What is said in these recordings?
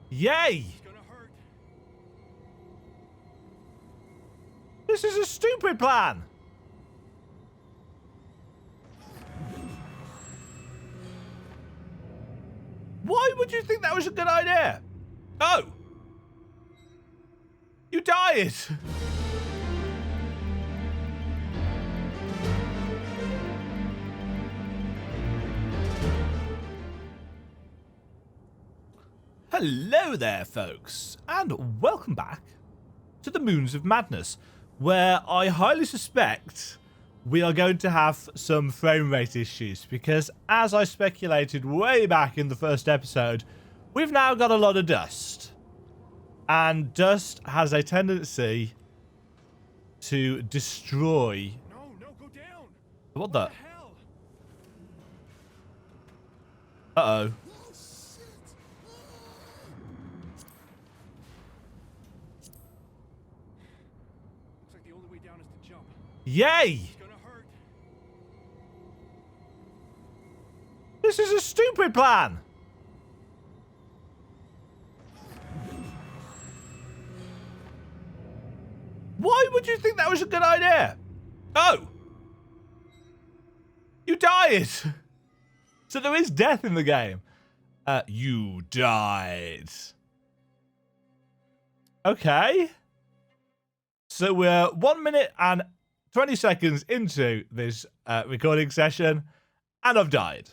Yay! This is a stupid plan. Why would you think that was a good idea? Oh! You died! Hello there, folks, and welcome back to the Moons of Madness, where I highly suspect we are going to have some frame rate issues, because as I speculated way back in the first episode, we've now got a lot of dust. And dust has a tendency to destroy... No, go down. What the hell? Uh-oh. Looks like the only way down is to jump. Yay! It's gonna hurt. This is a stupid plan! Why would you think that was a good idea? Oh! You died! So there is death in the game. You died. Okay. So we're 1 minute and 20 seconds into this recording session, and I've died.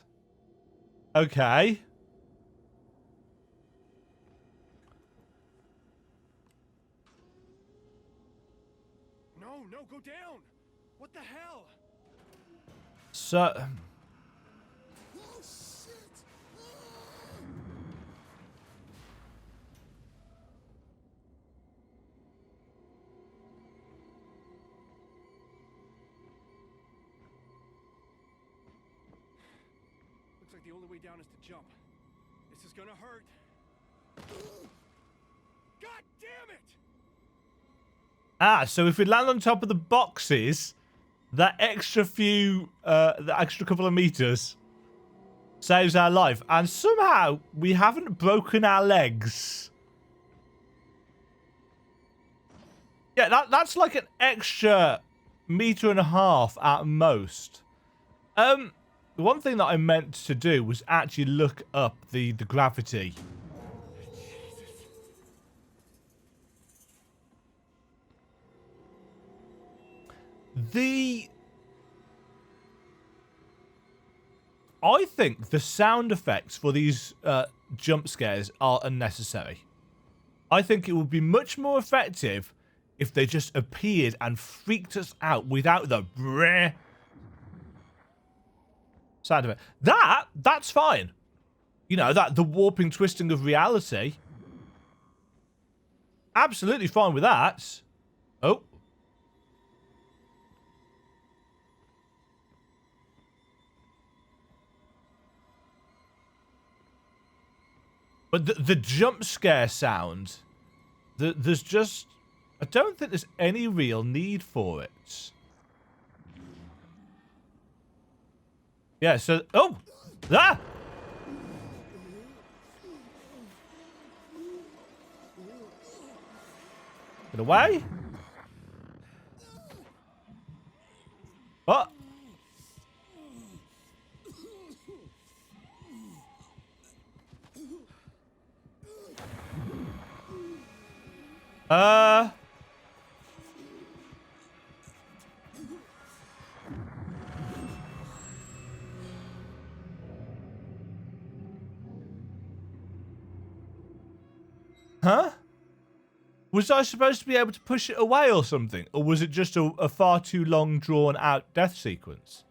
Okay. No, go down. What the hell? So... Looks like the only way down is to jump. This is gonna hurt. God damn it! Ah, so if we land on top of the boxes, that extra couple of meters saves our life. And somehow we haven't broken our legs. Yeah, that's like an extra 1.5 meters at most. The one thing that I meant to do was actually look up the gravity. I think the sound effects for these jump scares are unnecessary. I think it would be much more effective if they just appeared and freaked us out without the breh sound of it. That's fine. You know, the warping, twisting of reality. Absolutely fine with that. Oh. But the jump scare sound, there's just... I don't think there's any real need for it. Yeah, so... Oh! Ah! Get away! Oh! Huh? Was I supposed to be able to push it away or something? Or was it just a far too long drawn out death sequence?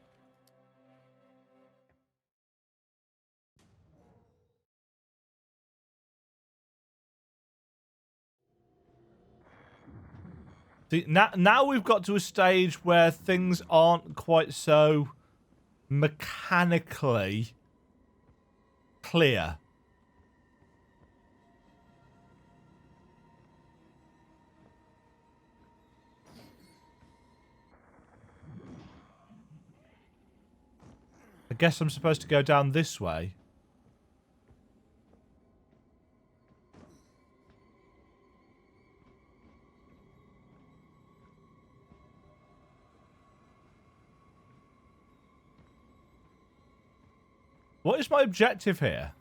See, now we've got to a stage where things aren't quite so mechanically clear. I guess I'm supposed to go down this way. What is my objective here?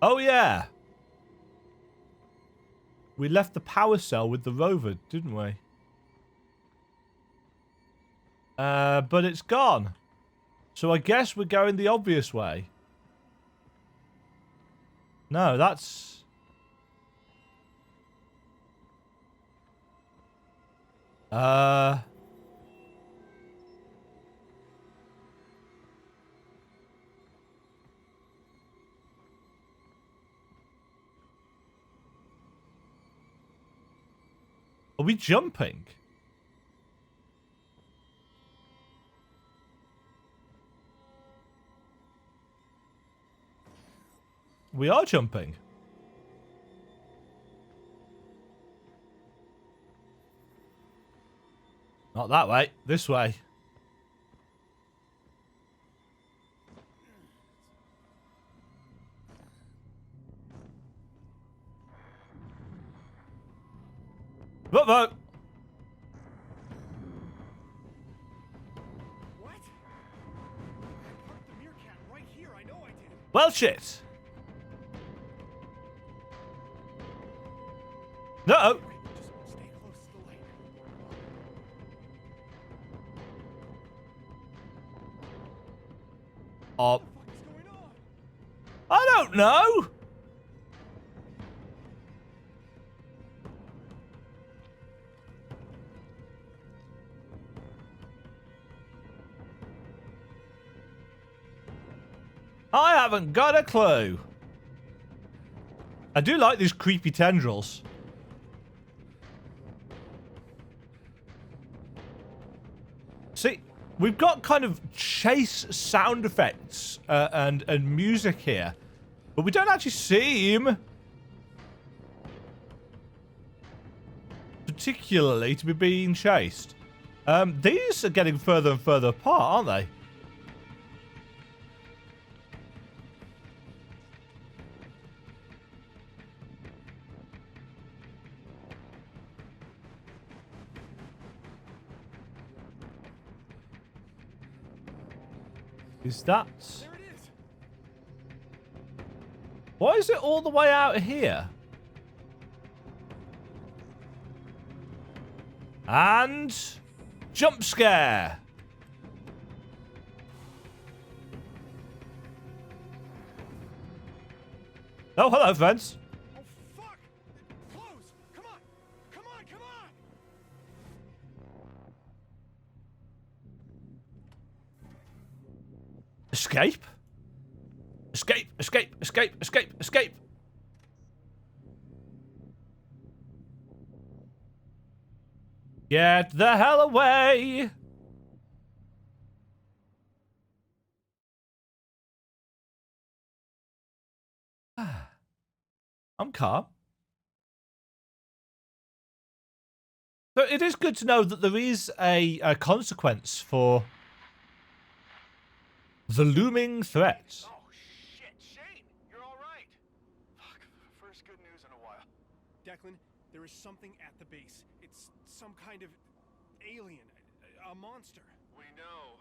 Oh, yeah. We left the power cell with the rover, didn't we? But it's gone. So I guess we're going the obvious way. No, that's... Are we jumping? We are jumping. Not that way. This way. Whoa, whoa. What? I parked the meerkat right here. I know I did. Well, shit. No. Right, just stay close to the light. Oh, What the fuck is going on? I don't know. I haven't got a clue. I do like these creepy tendrils. See, we've got kind of chase sound effects and music here, but we don't actually seem particularly to be being chased. These are getting further and further apart, aren't they? Is that... There it is. Why is it all the way out here? And... jump scare! Oh, hello, friends. Oh fuck! Close! Come on! Come on! Come on! Escape? Escape, escape, escape, escape, escape. Get the hell away. I'm calm. So it is good to know that there is a consequence for the looming threat. Oh shit, Shane! You're all right. Fuck. First good news in a while. Declan, there is something at the base. It's some kind of alien, a monster. We know.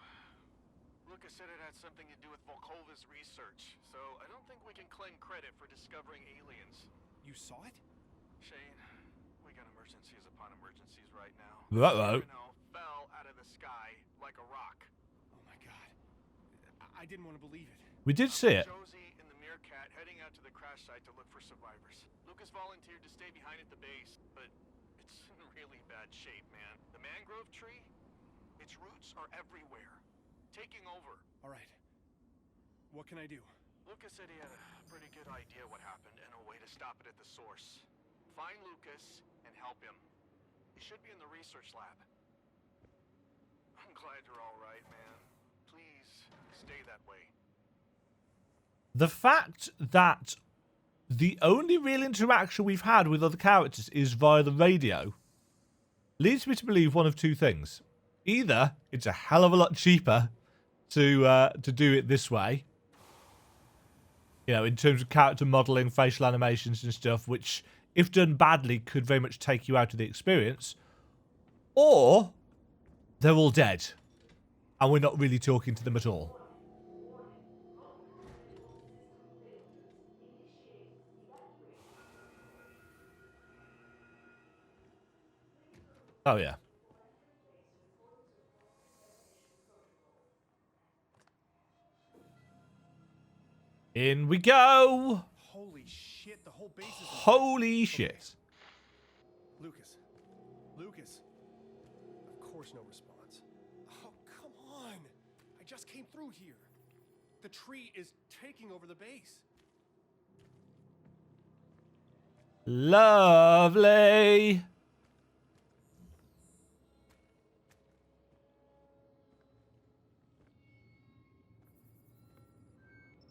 Lucas said it had something to do with Volkova's research, so I don't think we can claim credit for discovering aliens. You saw it? Shane, we got emergencies upon emergencies right now. Uh-oh. Fell out of the sky like a rock. Oh my god. I didn't want to believe it. We did see it. Josie and the meerkat heading out to the crash site to look for survivors. Lucas volunteered to stay behind at the base, but it's in really bad shape, man. The mangrove tree, its roots are everywhere, taking over. All right. What can I do? Lucas said he had a pretty good idea what happened and a way to stop it at the source. Find Lucas and help him. He should be in the research lab. I'm glad you're all right, man. Please stay that way. The fact that the only real interaction we've had with other characters is via the radio leads me to believe one of two things. Either it's a hell of a lot cheaper to do it this way, you know, in terms of character modeling, facial animations and stuff, which, if done badly, could very much take you out of the experience. Or they're all dead. And we're not really talking to them at all. Oh, yeah. In we go! Holy shit, the whole base is... Holy shit. Lucas. Lucas. Of course no response. Oh, come on. I just came through here. The tree is taking over the base. Lovely.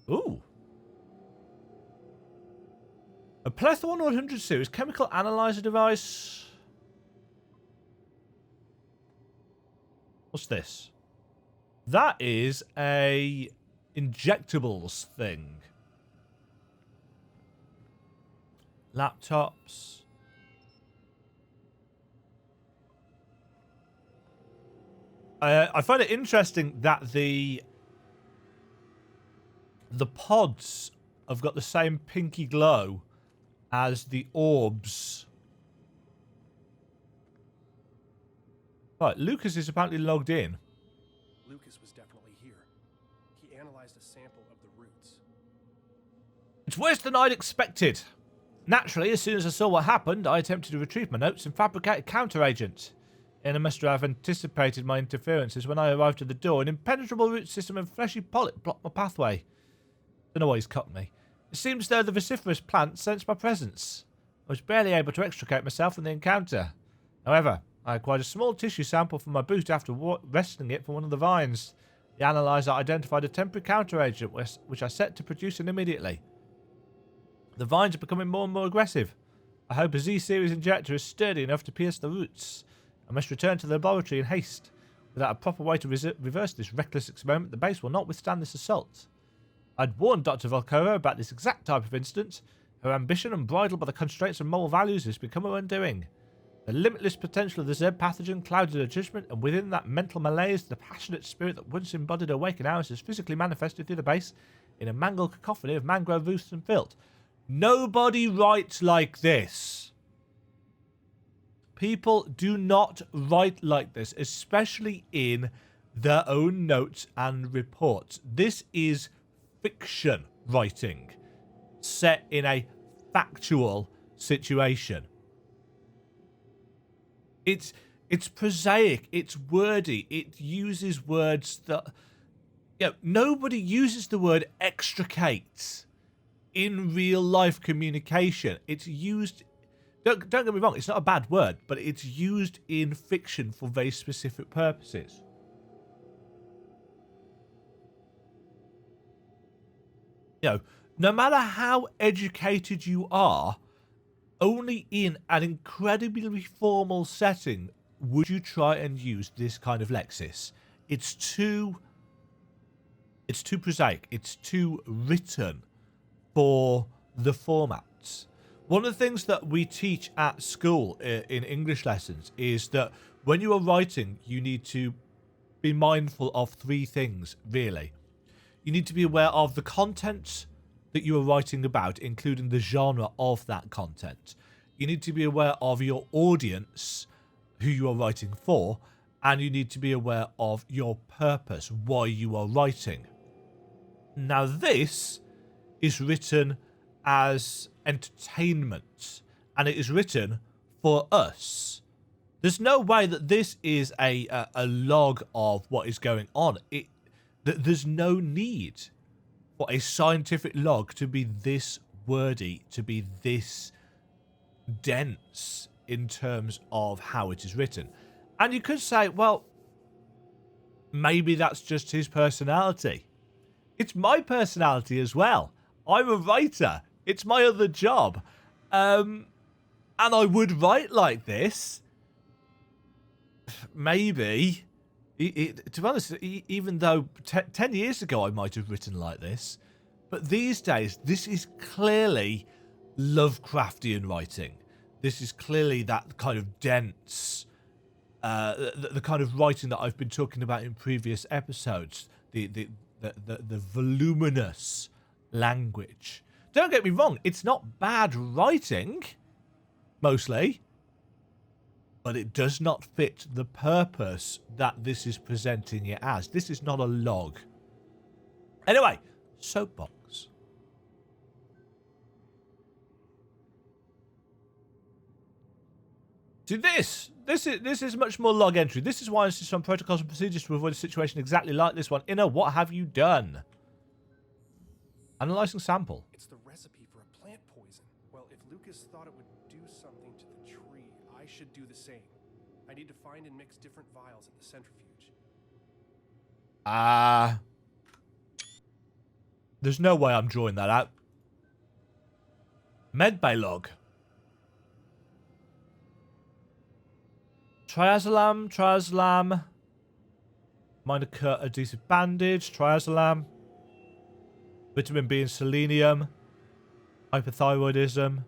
Ooh. A Plethora 100 series chemical analyzer device. What's this? That is a injectables thing. Laptops. I find it interesting that the pods have got the same pinky glow as the orbs. Right, Lucas is apparently logged in. Lucas was definitely here. He analyzed a sample of the roots. It's worse than I'd expected. Naturally, as soon as I saw what happened, I attempted to retrieve my notes and fabricate a counter-agent. And I must have anticipated my interferences when I arrived at the door. An impenetrable root system and fleshy polyp blocked my pathway. Don't know why he's cut me. It seems as though the vociferous plant sensed my presence. I was barely able to extricate myself from the encounter. However, I acquired a small tissue sample from my boot after wresting it from one of the vines. The analyzer identified a temporary counter-agent, which I set to produce immediately. The vines are becoming more and more aggressive. I hope a Z-series injector is sturdy enough to pierce the roots. I must return to the laboratory in haste. Without a proper way to reverse this reckless experiment, the base will not withstand this assault. I'd warned Dr. Volkova about this exact type of incident. Her ambition, unbridled by the constraints of moral values, has become her undoing. The limitless potential of the Z pathogen clouded her judgment, and within that mental malaise, the passionate spirit that once embodied her waking hours has physically manifested through the base in a mangled cacophony of mangrove roofs and filth. Nobody writes like this. People do not write like this, especially in their own notes and reports. This is fiction writing set in a factual situation. It's prosaic, it's wordy, it uses words that, you know, nobody uses the word extricate in real life communication. It's used, don't get me wrong, it's not a bad word, but it's used in fiction for very specific purposes. You know, no matter how educated you are, only in an incredibly formal setting would you try and use this kind of lexis. It's too prosaic. It's too written for the formats. One of the things that we teach at school in English lessons is that when you are writing, you need to be mindful of three things, really. You need to be aware of the content that you are writing about, including the genre of that content. You need to be aware of your audience, who you are writing for, and you need to be aware of your purpose, why you are writing. Now, this is written as entertainment, and it is written for us. There's no way that this is a log of what is going on. There's no need for a scientific log to be this wordy, to be this dense in terms of how it is written. And you could say, well, maybe that's just his personality. It's my personality as well. I'm a writer. It's my other job. And I would write like this. Maybe. To be honest, even though 10 years ago I might have written like this, but these days, this is clearly Lovecraftian writing. This is clearly that kind of dense, the kind of writing that I've been talking about in previous episodes, the voluminous language. Don't get me wrong, it's not bad writing, mostly, but it does not fit the purpose that this is presenting it as. This is not a log. Anyway, soapbox. See, this is much more log entry. This is why I insist on protocols and procedures to avoid a situation exactly like this one. Inner, what have you done? Analyzing sample. It's the recipe for a plant poison. Well, if Lucas thought it would do something to the tree, I should do the same. I need to find and mix different vials at the centrifuge. There's no way I'm drawing that out. Medbay log. Triazolam. Minor cut adhesive bandage, triazolam. Vitamin B and selenium. Hypothyroidism.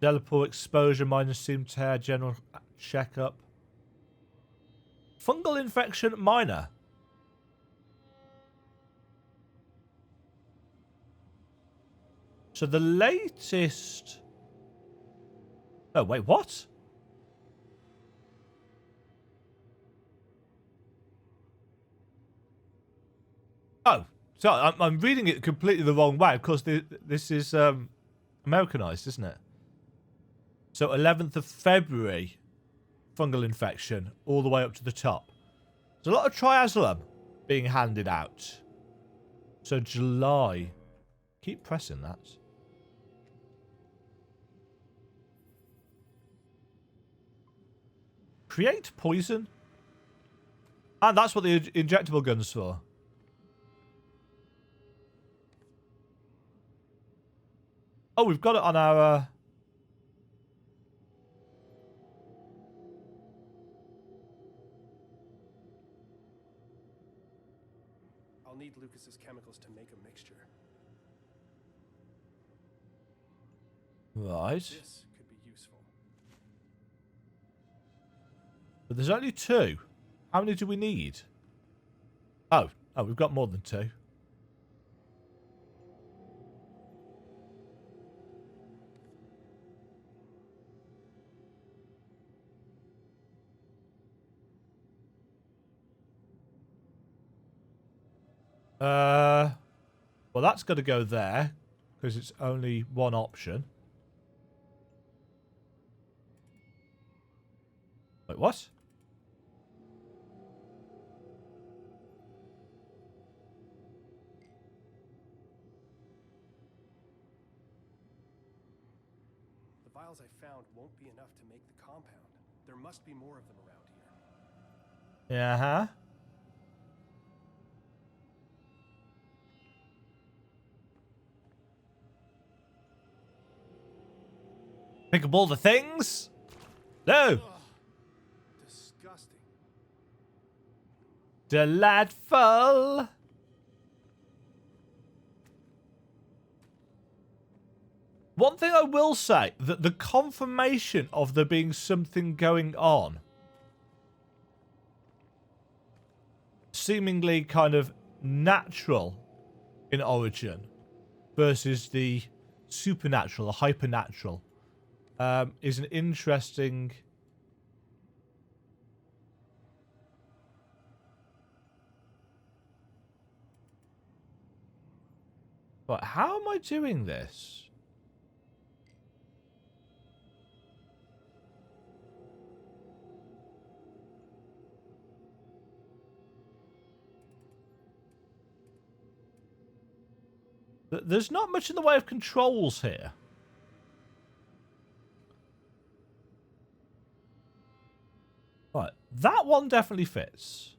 Delapore exposure, minor seam tear, general checkup. Fungal infection, minor. So the latest... Oh, wait, what? Oh, so I'm reading it completely the wrong way. Of course, this is Americanized, isn't it? So 11th of February, fungal infection, all the way up to the top. There's a lot of triazolam being handed out. So July. Keep pressing that. Create poison? And that's what the injectable gun's for. Oh, we've got it on our... I'll need Lucas's chemicals to make a mixture. Right. This could be useful. But there's only 2. How many do we need? Oh, we've got more than 2. Well, that's got to go there because it's only one option. Wait, what? The vials I found won't be enough to make the compound. There must be more of them around here. Yeah, Pick up all the things? No. Ugh, disgusting. Delightful. One thing I will say, that the confirmation of there being something going on, seemingly kind of natural in origin, versus the supernatural, or hypernatural, is an interesting... But how am I doing this? There's not much in the way of controls here. Right, that one definitely fits.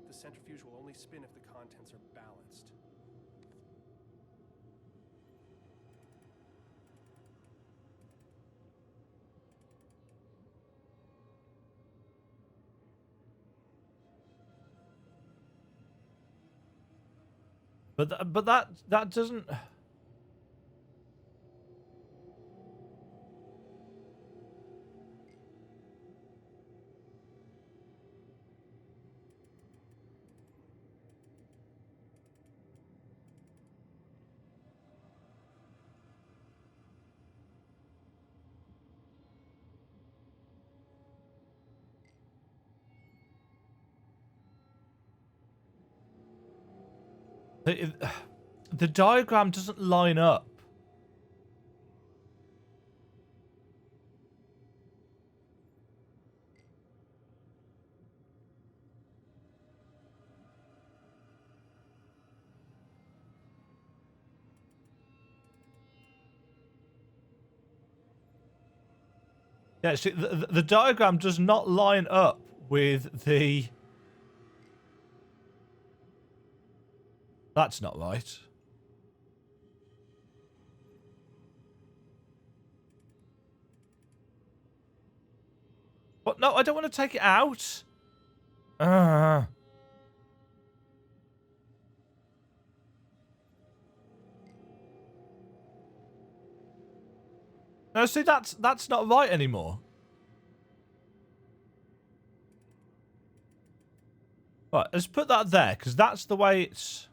The centrifuge will only spin if the contents are balanced. But that doesn't. The diagram doesn't line up. Yeah, see, the diagram does not line up with the... That's not right. What? No, I don't want to take it out. No, see, that's not right anymore. Right, let's put that there, because that's the way it's...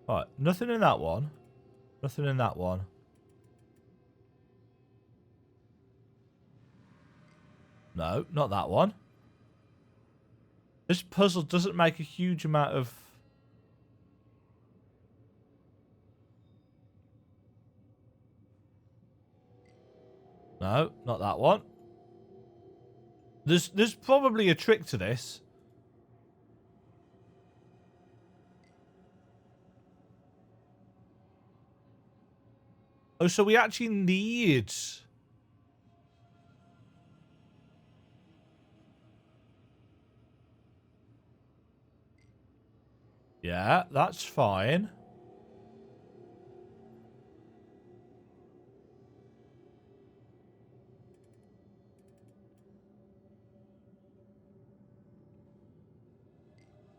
Right, nothing in that one. Nothing in that one. No, not that one. This puzzle doesn't make a huge amount of... No, not that one. There's probably a trick to this. Oh, so we actually need... Yeah, that's fine.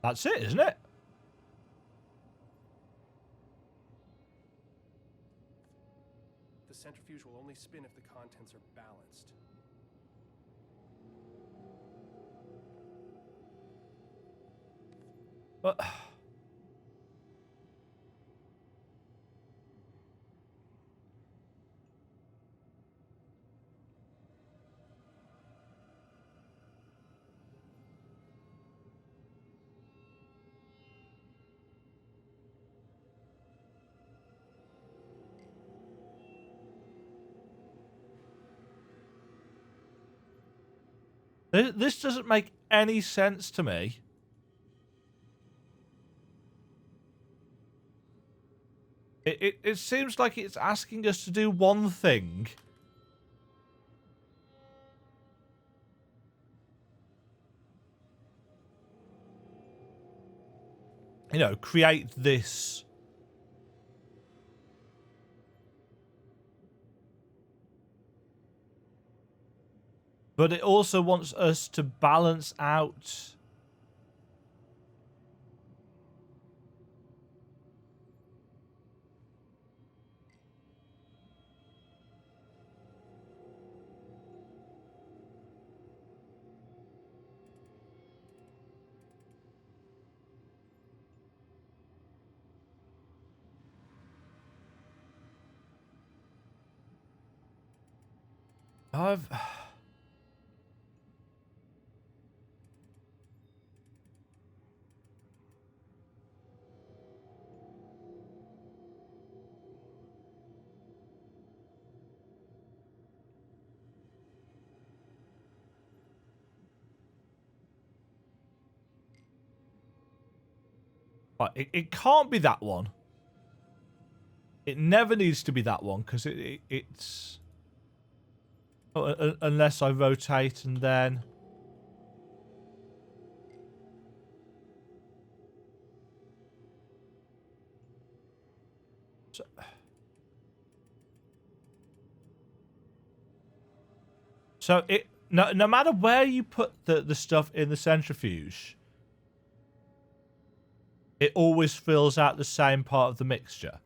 That's it, isn't it? The centrifuge will only spin if the contents are balanced. But... This doesn't make any sense to me. It seems like it's asking us to do one thing. You know, create this. But it also wants us to balance out. I've... It can't be that one. It never needs to be that one, because it's... Oh, unless I rotate and then... So no matter where you put the stuff in the centrifuge, it always fills out the same part of the mixture.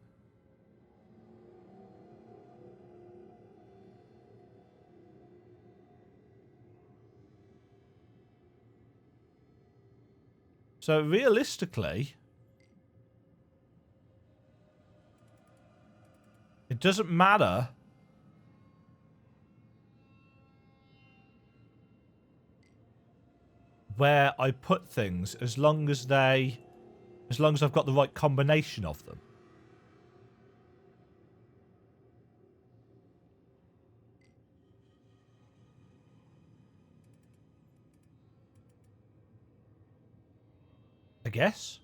So realistically, it doesn't matter where I put things as long as I've got the right combination of them. I guess.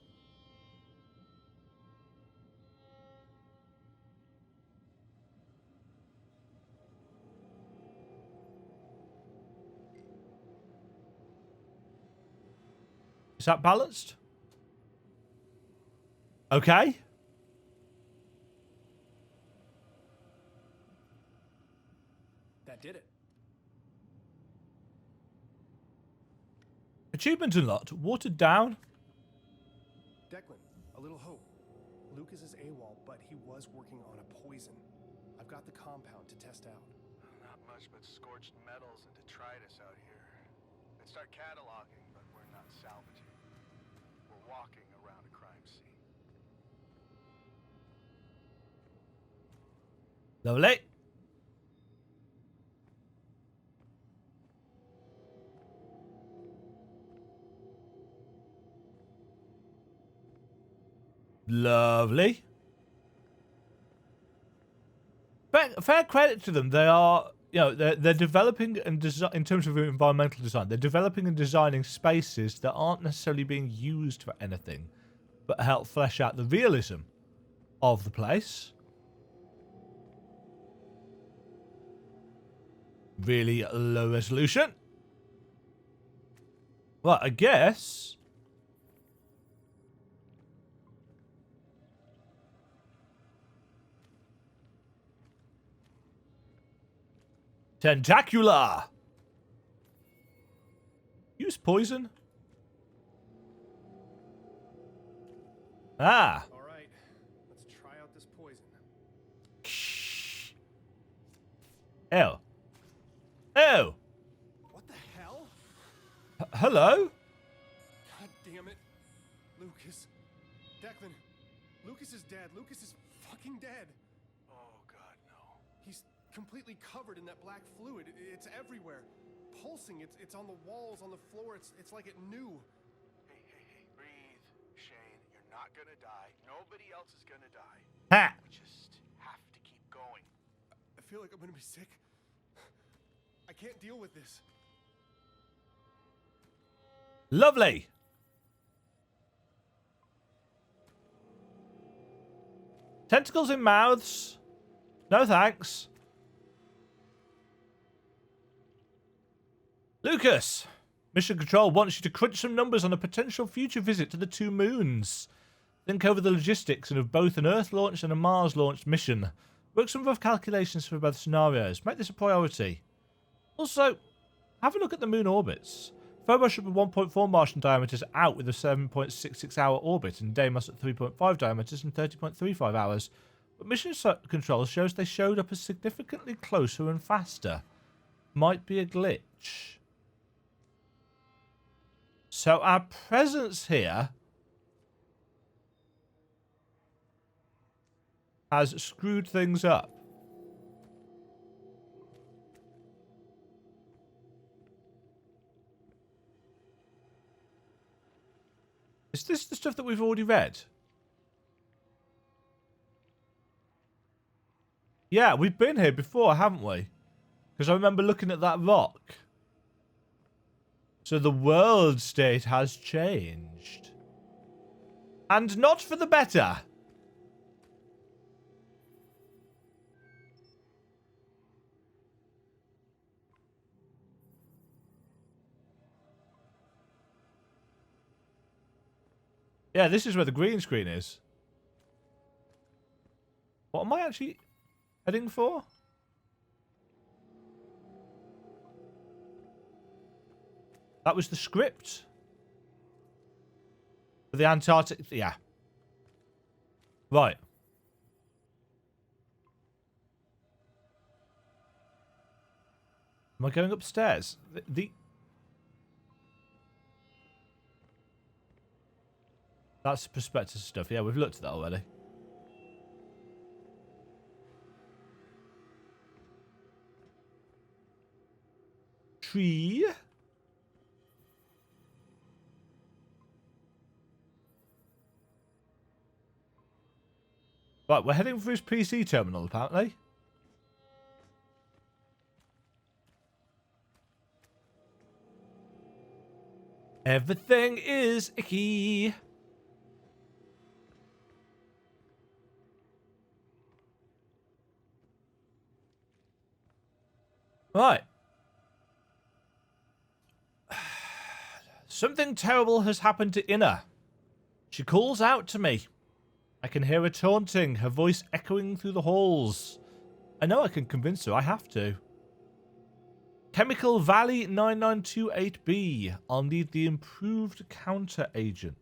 Is that balanced? Okay. That did it. Achievement unlocked. Watered down. Declan, a little hope. Lucas is AWOL, but he was working on a poison. I've got the compound to test out. Not much but scorched metals and detritus out here. I'd start cataloging, but we're not salvaging. We're walking around a crime scene. Lovely. Lovely. Fair credit to them. They are, they're developing and in terms of environmental design, they're developing and designing spaces that aren't necessarily being used for anything, but help flesh out the realism of the place. Really low resolution. Well, I guess. Tentacular. Use poison. Ah. All right, let's try out this poison. Ew. Ew. What the hell? Hello? God damn it. Lucas. Declan. Lucas is dead. Lucas is fucking dead. Oh god, no. He's completely covered in that black fluid. It's everywhere. Pulsing. It's on the walls, on the floor. It's like it knew. Hey, breathe, Shane. You're not gonna die. Nobody else is gonna die. Ha. We just have to keep going. I feel like I'm gonna be sick. I can't deal with this. Lovely. Tentacles in mouths. No thanks. Lucas, Mission Control wants you to crunch some numbers on a potential future visit to the two moons. Think over the logistics of both an Earth-launched and a Mars-launched mission. Work some rough calculations for both scenarios. Make this a priority. Also, have a look at the moon orbits. Phobos should be 1.4 Martian diameters out with a 7.66 hour orbit, and Deimos at 3.5 diameters and 30.35 hours. But Mission Control shows they showed up as significantly closer and faster. Might be a glitch. So our presence here has screwed things up. Is this the stuff that we've already read? Yeah, we've been here before, haven't we? Because I remember looking at that rock. So the world state has changed. And not for the better. Yeah, this is where the green screen is. What am I actually heading for? That was the script. For the Antarctic. Yeah. Right. Am I going upstairs? That's prospectus stuff. Yeah, we've looked at that already. Tree. Right, we're heading for his PC terminal, apparently. Everything is icky. Right. Something terrible has happened to Inna. She calls out to me. I can hear her taunting, her voice echoing through the halls. I know I can convince her. I have to. Chemical Valley 9928B. I'll need the improved counter agent.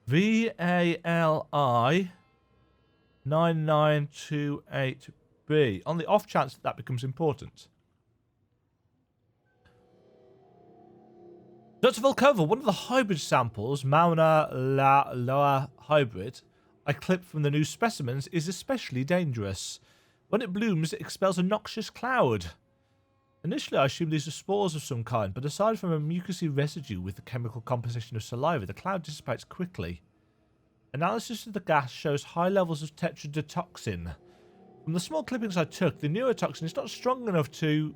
VALI 9928B. On the off chance that becomes important. Dr. Volkova, one of the hybrid samples, Mauna Loa hybrid, I clipped from the new specimens, is especially dangerous. When it blooms, it expels a noxious cloud. Initially, I assumed these are spores of some kind, but aside from a mucousy residue with the chemical composition of saliva, the cloud dissipates quickly. Analysis of the gas shows high levels of tetrodotoxin. From the small clippings I took, the neurotoxin is not strong enough to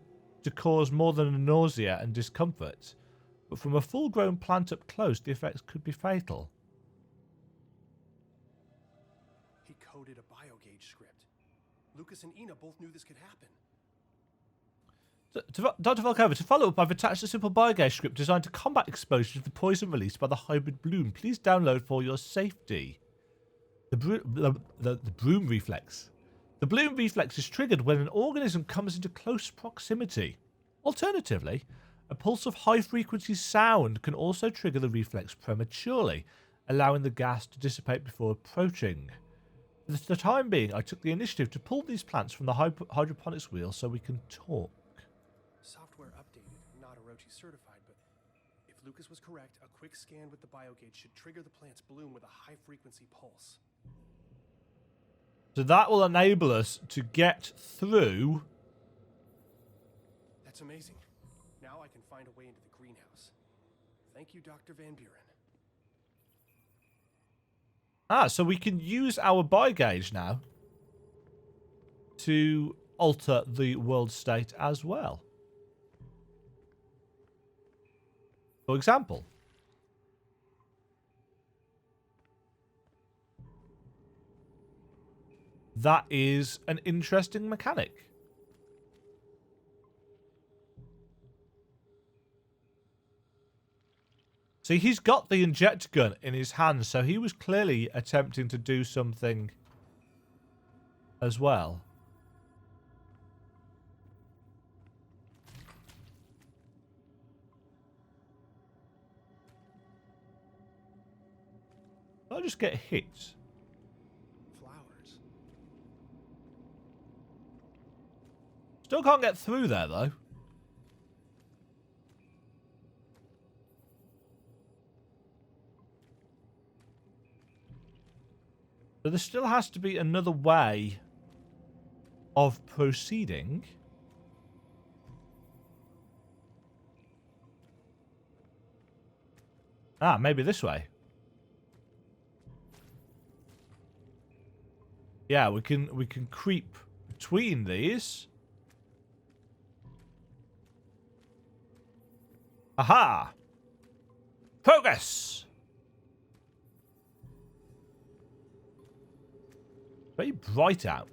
cause more than nausea and discomfort. But from a full-grown plant up close, the effects could be fatal. He coded a biogauge script. Lucas and Ina both knew this could happen. Dr. Volkova, to follow up, I've attached a simple biogauge script designed to combat exposure to the poison released by the hybrid bloom. Please download for your safety. The bloom reflex. The bloom reflex is triggered when an organism comes into close proximity. Alternatively, a pulse of high-frequency sound can also trigger the reflex prematurely, allowing the gas to dissipate before approaching. For the time being, I took the initiative to pull these plants from the hydroponics wheel so we can talk. Software updated, not Orochi certified, but if Lucas was correct, a quick scan with the biogauge should trigger the plant's bloom with a high-frequency pulse. So that will enable us to get through. That's amazing. Now I can find a way into the greenhouse. Thank you, Dr. Van Buren. Ah, so we can use our biogauge now to alter the world state as well. For example, that is an interesting mechanic. See, he's got the injector gun in his hand, so he was clearly attempting to do something as well. I'll just get hit. Flowers. Still can't get through there, though. So there still has to be another way of proceeding. Ah, maybe this way. Yeah, we can creep between these. Aha! Progress! Very bright out.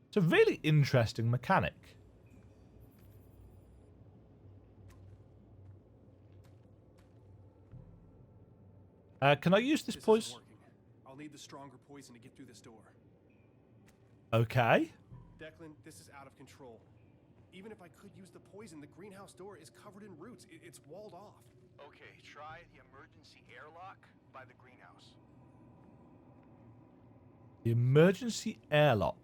It's a really interesting mechanic. Can I use this This isn't poison? working. I'll need the stronger poison to get through this door. Okay. Declan, this is out of control. Even if I could use the poison, the greenhouse door is covered in roots. It's walled off. Okay, try the emergency airlock by the greenhouse. The emergency airlock.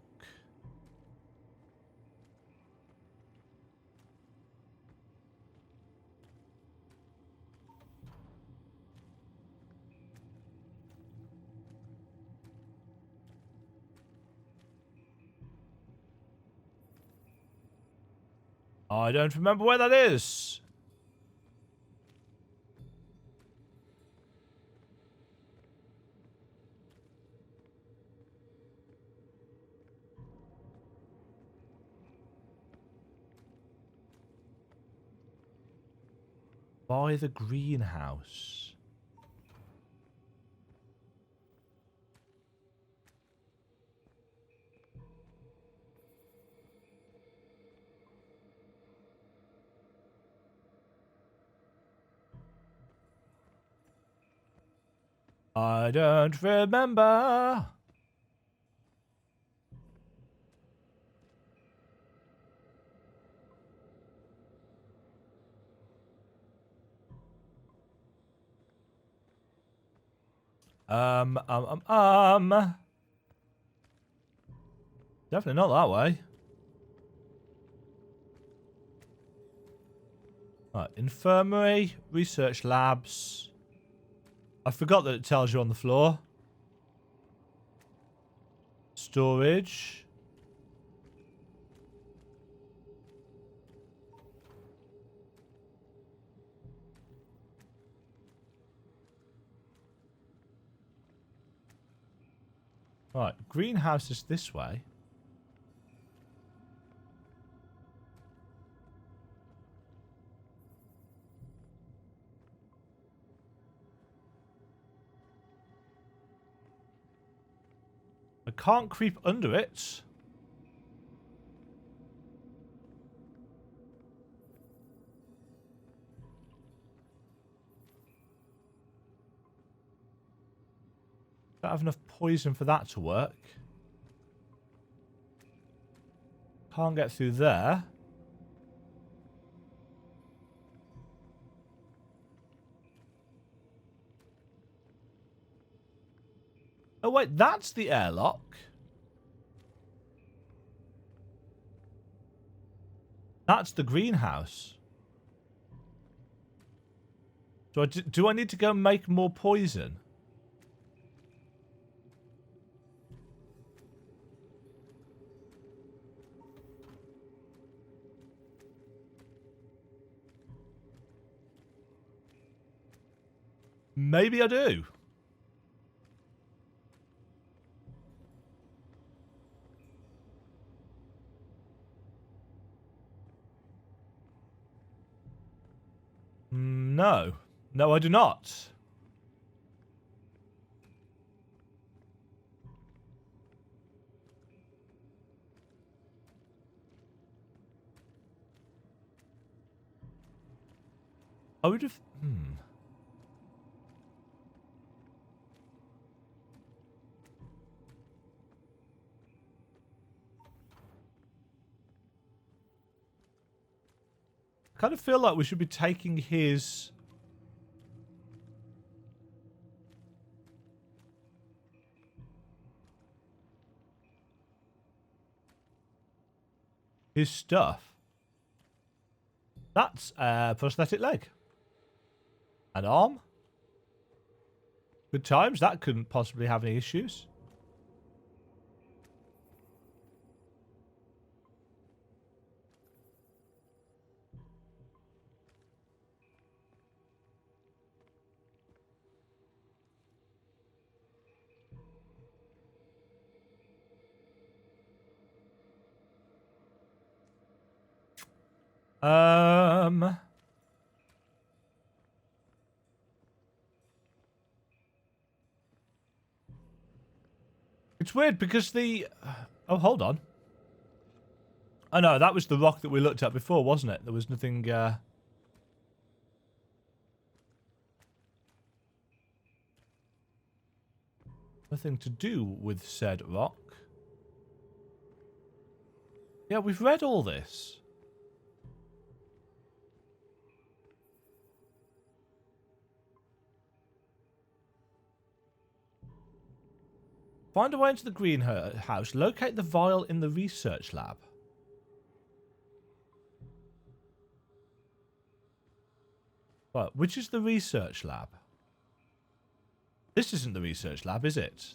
I don't remember where that is. By the greenhouse. I don't remember. Definitely not that way. Right, infirmary, research labs. I forgot that it tells you on the floor. Storage. Right, greenhouse is this way. I can't creep under it. Don't have enough poison for that to work. Can't get through there. Oh wait, that's the airlock. That's the greenhouse. Do I need to go make more poison? Maybe I do. No. No, I do not. I would have... I kind of feel like we should be taking his... his stuff. That's a prosthetic leg. An arm. Good times. That couldn't possibly have any issues. It's weird because the... Oh, hold on. Oh, no, that was the rock that we looked at before, wasn't it? There was nothing... Nothing to do with said rock. Yeah, we've read all this. Find a way into the greenhouse. Locate the vial in the research lab. Right, which is the research lab? This isn't the research lab, is it?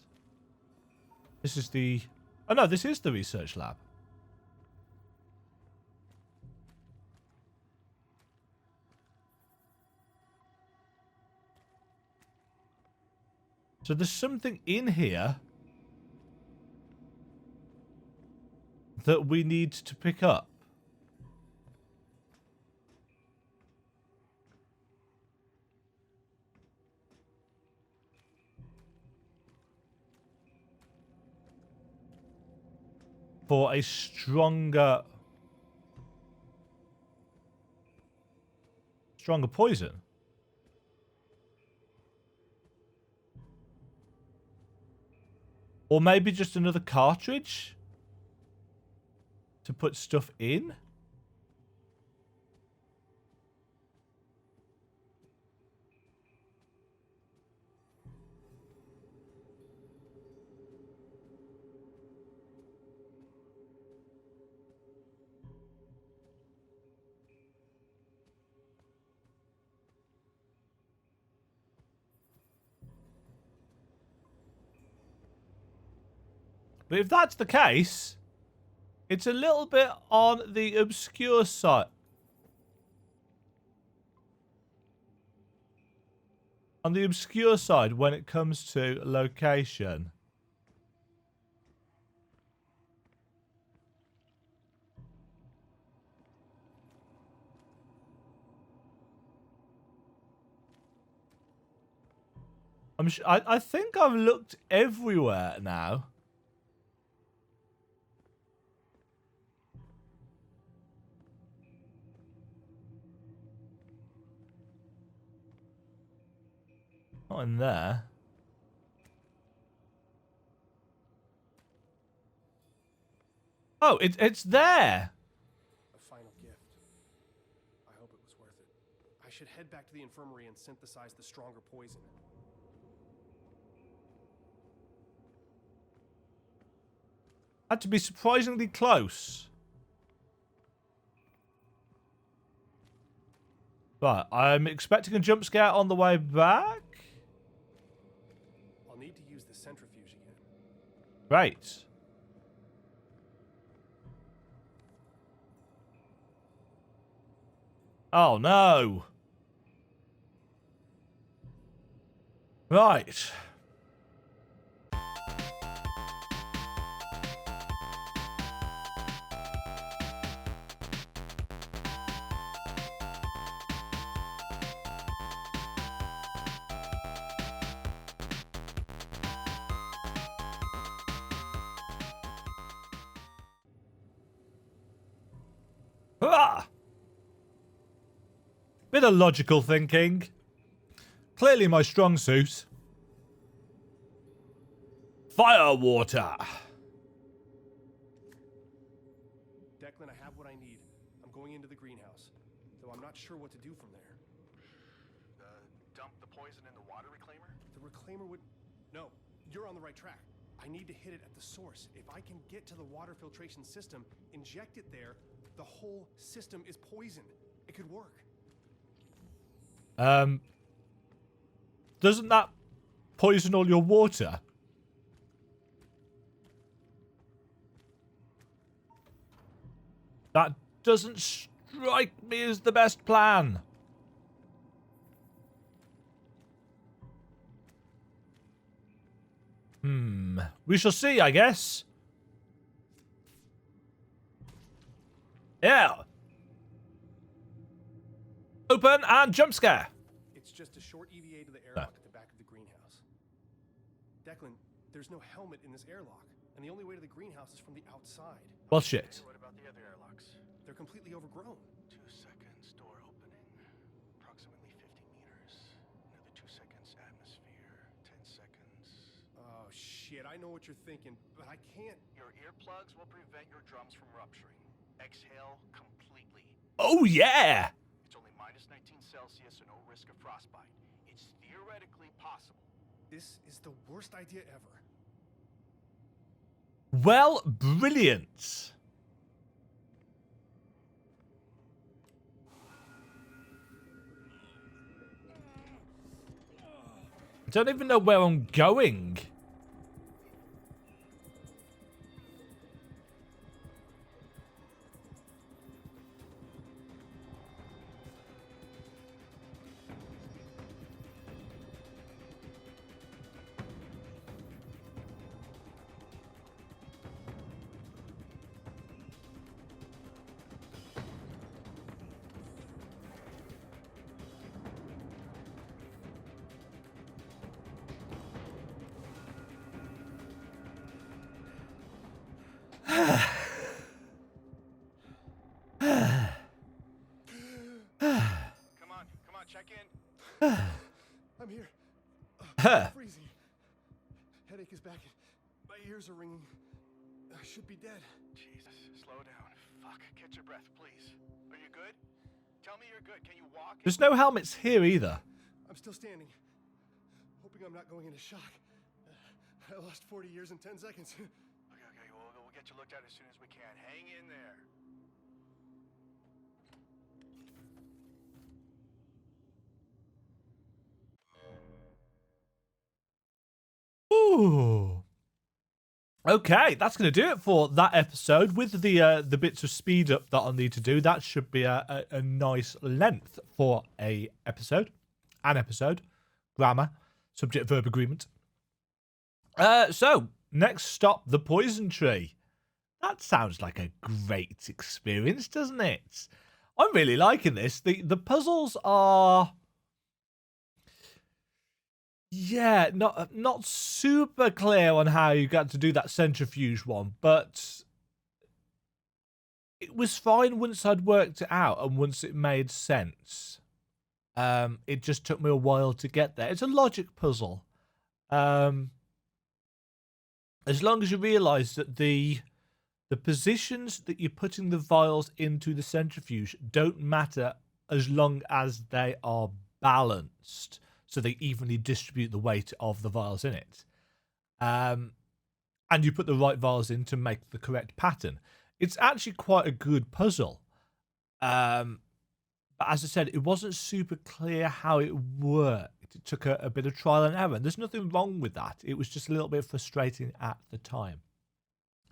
This is the... Oh no, this is the research lab. So there's something in here that we need to pick up. For a stronger poison. Or maybe just another cartridge to put stuff in. But if that's the case, it's a little bit on the obscure side. On the obscure side when it comes to location. I think I've looked everywhere now. Not in there. Oh, it's there. A final gift. I hope it was worth it. I should head back to the infirmary and synthesize the stronger poison. Had to be surprisingly close. Right, I'm expecting a jump scare on the way back. I'll need to use the centrifuge again. Great. Oh no. Right. Ah! Bit of logical thinking. Clearly my strong suit. Fire water. Declan, I have what I need. I'm going into the greenhouse, though I'm not sure what to do from there. Dump the poison in the water reclaimer? The reclaimer would... No, you're on the right track. I need to hit it at the source. If I can get to the water filtration system, inject it there, the whole system is poisoned. It could work. Doesn't that poison all your water? That doesn't strike me as the best plan. We shall see, I guess. Yeah. Open and jump scare. It's just a short EVA to the airlock at the back of the greenhouse. Declan, there's no helmet in this airlock, and the only way to the greenhouse is from the outside. Well, shit. What about the other airlocks? They're completely overgrown. 2 seconds, door opening. Approximately 50 meters. Another 2 seconds, atmosphere. 10 seconds. Oh, appreciate. I know what you're thinking, but I can't. Your earplugs will prevent your drums from rupturing. Exhale completely. Oh, yeah. It's only -19 Celsius and no risk of frostbite. It's theoretically possible. This is the worst idea ever. Well, brilliant. I don't even know where I'm going. Come on, check in. I'm here. Huh. Freezing. Headache is back. My ears are ringing. I should be dead. Jesus, slow down. Fuck, catch your breath, please. Are you good? Tell me you're good. Can you walk? There's no helmets here either. I'm still standing. Hoping I'm not going into shock. I lost 40 years in 10 seconds. Okay. We'll get you looked at as soon as we can. Hang in there. Ooh. Okay, that's going to do it for that episode. With the bits of speed up that I'll need to do, that should be a nice length for an episode. Grammar, subject verb agreement. So next stop, the poison tree. That sounds like a great experience, doesn't it? I'm really liking this. The puzzles are, yeah, not super clear on how you got to do that centrifuge one, but it was fine once I'd worked it out and once it made sense. It just took me a while to get there. It's a logic puzzle. As long as you realise that the positions that you're putting the vials into the centrifuge don't matter as long as they are balanced, so they evenly distribute the weight of the vials in it. And you put the right vials in to make the correct pattern. It's actually quite a good puzzle. But as I said, it wasn't super clear how it worked. It took a bit of trial and error. There's nothing wrong with that. It was just a little bit frustrating at the time.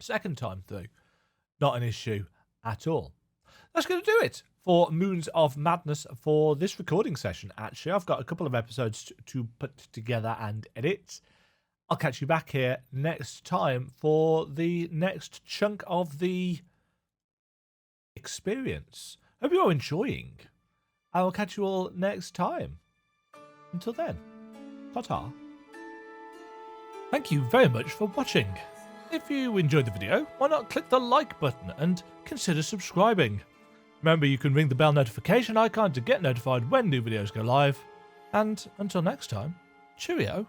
Second time through, not an issue at all. That's going to do it for Moons of Madness for this recording session, actually. I've got a couple of episodes to put together and edit. I'll catch you back here next time for the next chunk of the experience. Hope you're enjoying. I will catch you all next time. Until then, ta-ta. Thank you very much for watching. If you enjoyed the video, why not click the like button and consider subscribing. Remember, you can ring the bell notification icon to get notified when new videos go live. And until next time, cheerio.